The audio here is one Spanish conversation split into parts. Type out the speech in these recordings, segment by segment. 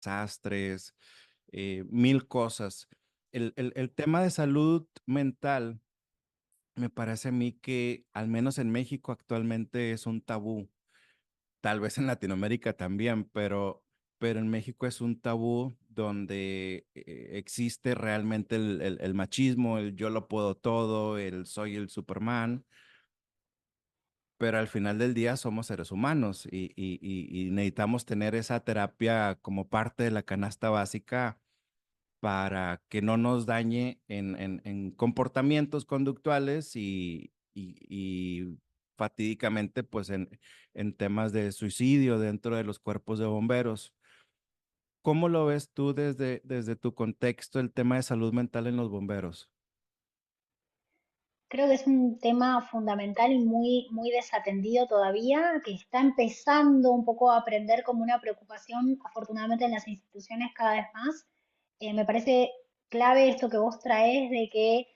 desastres, mil cosas. El tema de salud mental me parece a mí que al menos en México actualmente es un tabú, tal vez en Latinoamérica también, pero en México es un tabú donde existe realmente el machismo, el yo lo puedo todo, el soy el Superman, pero al final del día somos seres humanos y necesitamos tener esa terapia como parte de la canasta básica para que no nos dañe en comportamientos conductuales y fatídicamente pues en temas de suicidio dentro de los cuerpos de bomberos. ¿Cómo lo ves tú desde tu contexto el tema de salud mental en los bomberos? Creo que es un tema fundamental y muy desatendido todavía, que está empezando un poco a aprender como una preocupación, afortunadamente en las instituciones cada vez más. Me parece clave esto que vos traes de que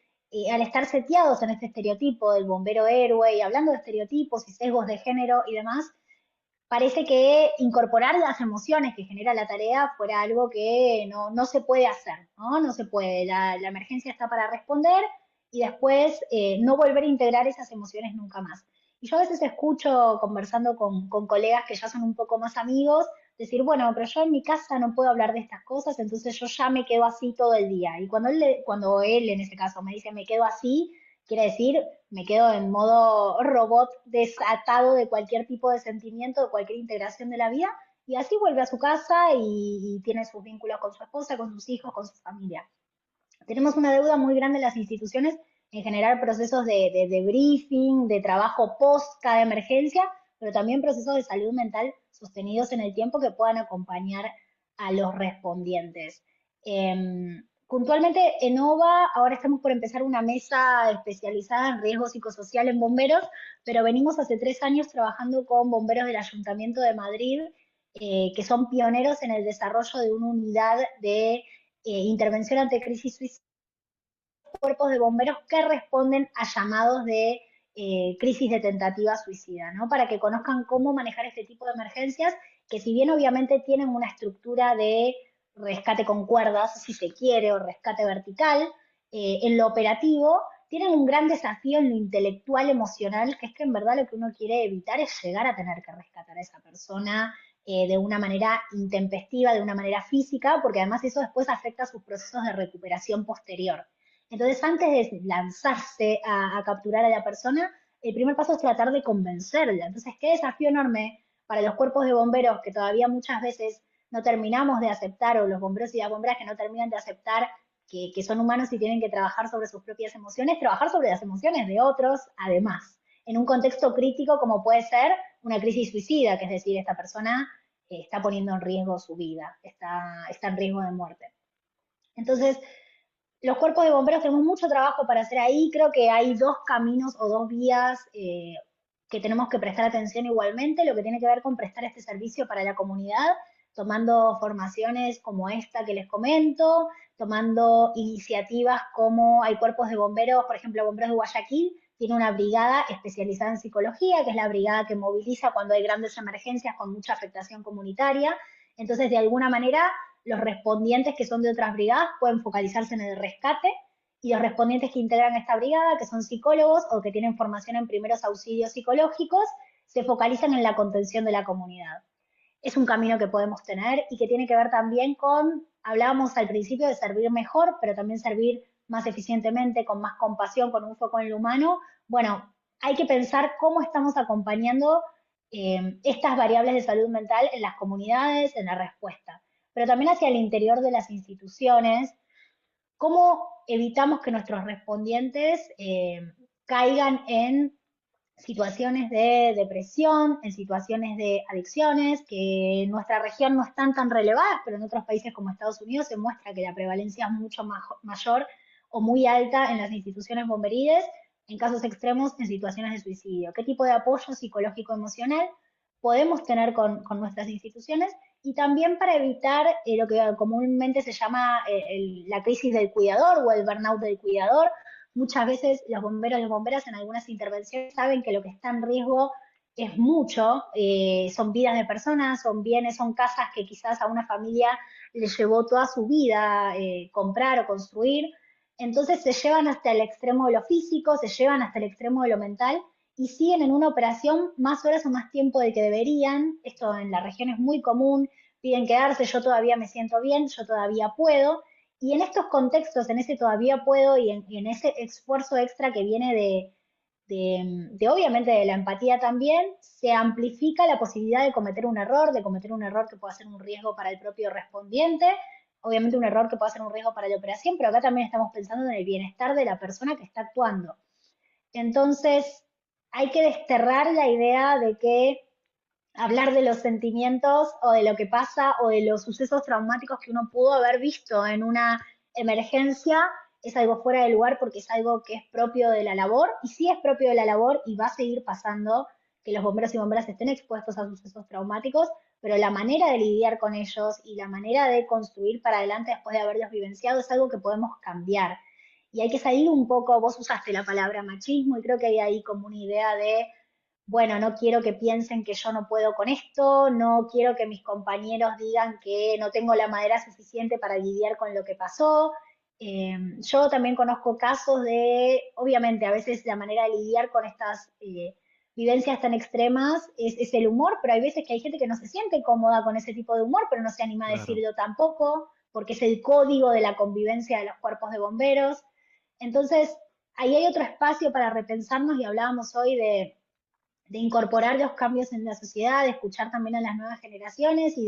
al estar seteados en este estereotipo del bombero héroe y hablando de estereotipos y sesgos de género y demás, parece que incorporar las emociones que genera la tarea fuera algo que no se puede hacer, ¿no? No se puede. La emergencia está para responder y después no volver a integrar esas emociones nunca más. Y yo a veces escucho conversando con colegas que ya son un poco más amigos, decir, bueno, pero yo en mi casa no puedo hablar de estas cosas, entonces yo ya me quedo así todo el día. Y cuando él en ese caso me dice me quedo así, quiere decir, me quedo en modo robot desatado de cualquier tipo de sentimiento, de cualquier integración de la vida, y así vuelve a su casa y tiene sus vínculos con su esposa, con sus hijos, con su familia. Tenemos una deuda muy grande en las instituciones en generar procesos de briefing, de trabajo post cada emergencia, pero también procesos de salud mental sostenidos en el tiempo que puedan acompañar a los respondientes. Puntualmente en OVA, ahora estamos por empezar una mesa especializada en riesgo psicosocial en bomberos, pero venimos hace 3 años trabajando con bomberos del Ayuntamiento de Madrid, que son pioneros en el desarrollo de una unidad de intervención ante crisis suicida, cuerpos de bomberos que responden a llamados de crisis de tentativa suicida, ¿no? Para que conozcan cómo manejar este tipo de emergencias, que si bien obviamente tienen una estructura de rescate con cuerdas, si se quiere, o rescate vertical, en lo operativo tienen un gran desafío en lo intelectual, emocional, que es que en verdad lo que uno quiere evitar es llegar a tener que rescatar a esa persona de una manera intempestiva, de una manera física, porque además eso después afecta a sus procesos de recuperación posterior. Entonces, antes de lanzarse a capturar a la persona, el primer paso es tratar de convencerla. Entonces, qué desafío enorme para los cuerpos de bomberos que todavía muchas veces no terminamos de aceptar, o los bomberos y las bomberas que no terminan de aceptar que son humanos y tienen que trabajar sobre sus propias emociones, trabajar sobre las emociones de otros, además, en un contexto crítico como puede ser una crisis suicida, que es decir, esta persona está poniendo en riesgo su vida, está en riesgo de muerte. Entonces, los cuerpos de bomberos tenemos mucho trabajo para hacer ahí. Creo que hay dos caminos o dos vías que tenemos que prestar atención igualmente. Lo que tiene que ver con prestar este servicio para la comunidad, tomando formaciones como esta que les comento, tomando iniciativas como hay cuerpos de bomberos, por ejemplo, Bomberos de Guayaquil tiene una brigada especializada en psicología, que es la brigada que moviliza cuando hay grandes emergencias con mucha afectación comunitaria. Entonces, de alguna manera, los respondientes que son de otras brigadas pueden focalizarse en el rescate y los respondientes que integran esta brigada, que son psicólogos o que tienen formación en primeros auxilios psicológicos, se focalizan en la contención de la comunidad. Es un camino que podemos tener y que tiene que ver también con, hablábamos al principio de servir mejor, pero también servir más eficientemente, con más compasión, con un foco en lo humano. Bueno, hay que pensar cómo estamos acompañando estas variables de salud mental en las comunidades, en la respuesta, pero también hacia el interior de las instituciones, cómo evitamos que nuestros respondientes caigan en situaciones de depresión, en situaciones de adicciones, que en nuestra región no están tan relevadas, pero en otros países como Estados Unidos se muestra que la prevalencia es mucho mayor o muy alta en las instituciones bomberiles, en casos extremos en situaciones de suicidio. ¿Qué tipo de apoyo psicológico emocional podemos tener con nuestras instituciones? Y también para evitar lo que comúnmente se llama la crisis del cuidador o el burnout del cuidador. Muchas veces los bomberos y bomberas en algunas intervenciones saben que lo que está en riesgo es mucho, son vidas de personas, son bienes, son casas que quizás a una familia le llevó toda su vida comprar o construir, entonces se llevan hasta el extremo de lo físico, se llevan hasta el extremo de lo mental y siguen en una operación más horas o más tiempo de que deberían, esto en la región es muy común, piden quedarse, yo todavía me siento bien, yo todavía puedo, y en estos contextos, en ese todavía puedo y en ese esfuerzo extra que viene de obviamente de la empatía también, se amplifica la posibilidad de cometer un error que pueda ser un riesgo para el propio respondiente, obviamente un error que pueda ser un riesgo para la operación, pero acá también estamos pensando en el bienestar de la persona que está actuando. Entonces, hay que desterrar la idea de que hablar de los sentimientos o de lo que pasa o de los sucesos traumáticos que uno pudo haber visto en una emergencia es algo fuera de lugar porque es algo que es propio de la labor y sí es propio de la labor y va a seguir pasando que los bomberos y bomberas estén expuestos a sucesos traumáticos, pero la manera de lidiar con ellos y la manera de construir para adelante después de haberlos vivenciado es algo que podemos cambiar. Y hay que salir un poco, vos usaste la palabra machismo y creo que hay ahí como una idea de bueno, no quiero que piensen que yo no puedo con esto, no quiero que mis compañeros digan que no tengo la madera suficiente para lidiar con lo que pasó. Yo también conozco casos de, obviamente, a veces la manera de lidiar con estas vivencias tan extremas es el humor, pero hay veces que hay gente que no se siente cómoda con ese tipo de humor, pero no se anima a Claro. decirlo tampoco, porque es el código de la convivencia de los cuerpos de bomberos. Entonces, ahí hay otro espacio para repensarnos y hablábamos hoy de incorporar los cambios en la sociedad, de escuchar también a las nuevas generaciones y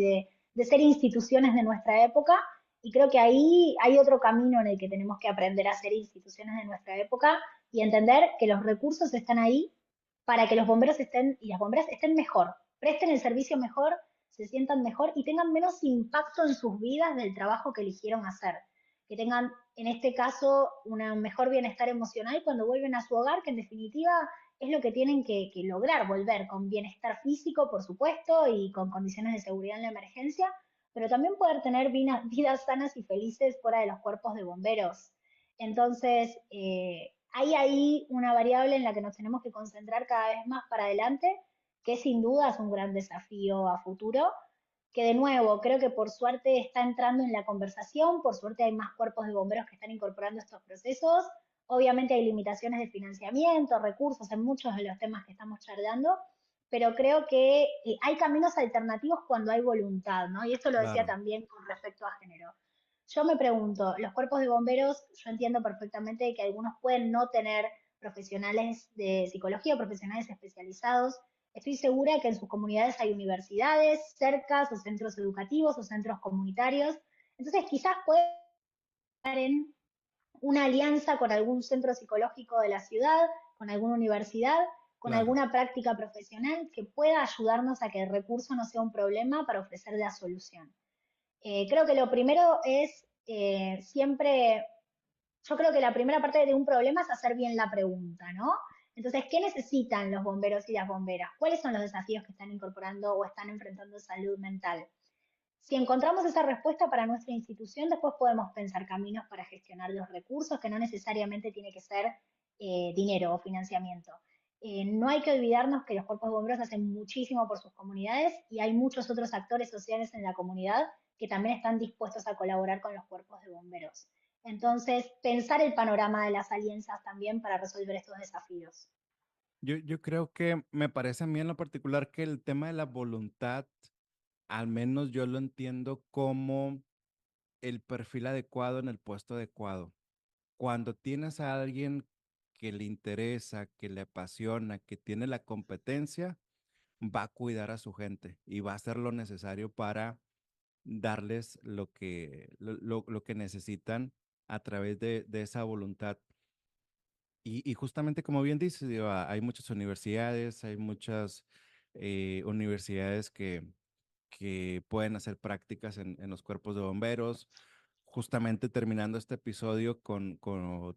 de ser instituciones de nuestra época. Y creo que ahí hay otro camino en el que tenemos que aprender a ser instituciones de nuestra época y entender que los recursos están ahí para que los bomberos estén y las bomberas estén mejor, presten el servicio mejor, se sientan mejor y tengan menos impacto en sus vidas del trabajo que eligieron hacer. Que tengan, en este caso, un mejor bienestar emocional cuando vuelven a su hogar, que en definitiva es lo que tienen que lograr, volver con bienestar físico, por supuesto, y con condiciones de seguridad en la emergencia, pero también poder tener vidas sanas y felices fuera de los cuerpos de bomberos. Entonces, hay ahí una variable en la que nos tenemos que concentrar cada vez más para adelante, que sin duda es un gran desafío a futuro, que de nuevo creo que por suerte está entrando en la conversación, por suerte hay más cuerpos de bomberos que están incorporando estos procesos, obviamente hay limitaciones de financiamiento, recursos en muchos de los temas que estamos charlando, pero creo que hay caminos alternativos cuando hay voluntad, ¿no? Y esto lo decía Claro. también con respecto a género. Yo me pregunto, los cuerpos de bomberos, yo entiendo perfectamente que algunos pueden no tener profesionales de psicología, profesionales especializados. Estoy segura que en sus comunidades hay universidades, cercas o centros educativos o centros comunitarios. Entonces quizás pueden estar en una alianza con algún centro psicológico de la ciudad, con alguna universidad, con Claro. alguna práctica profesional que pueda ayudarnos a que el recurso no sea un problema para ofrecer la solución. Creo que lo primero es siempre, yo creo que la primera parte de un problema es hacer bien la pregunta, ¿no? Entonces, ¿qué necesitan los bomberos y las bomberas? ¿Cuáles son los desafíos que están incorporando o están enfrentando en salud mental? Si encontramos esa respuesta para nuestra institución, después podemos pensar caminos para gestionar los recursos, que no necesariamente tiene que ser dinero o financiamiento. No hay que olvidarnos que los cuerpos de bomberos hacen muchísimo por sus comunidades y hay muchos otros actores sociales en la comunidad que también están dispuestos a colaborar con los cuerpos de bomberos. Entonces, pensar el panorama de las alianzas también para resolver estos desafíos. Yo creo que me parece a mí en lo particular que el tema de la voluntad, al menos yo lo entiendo como el perfil adecuado en el puesto adecuado. Cuando tienes a alguien que le interesa, que le apasiona, que tiene la competencia, va a cuidar a su gente y va a hacer lo necesario para darles lo que necesitan a través de esa voluntad. Y justamente como bien dices, digo, hay muchas universidades, hay muchas universidades que pueden hacer prácticas en los cuerpos de bomberos. Justamente terminando este episodio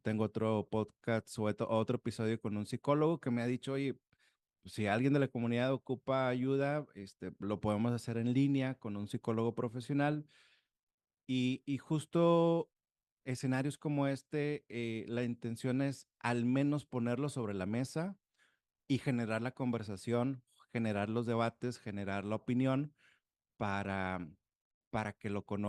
tengo otro podcast o otro episodio con un psicólogo que me ha dicho, oye, pues, si alguien de la comunidad ocupa ayuda, lo podemos hacer en línea con un psicólogo profesional. Y justo escenarios como este, la intención es al menos ponerlo sobre la mesa y generar la conversación, generar los debates, generar la opinión para, para que lo conozcan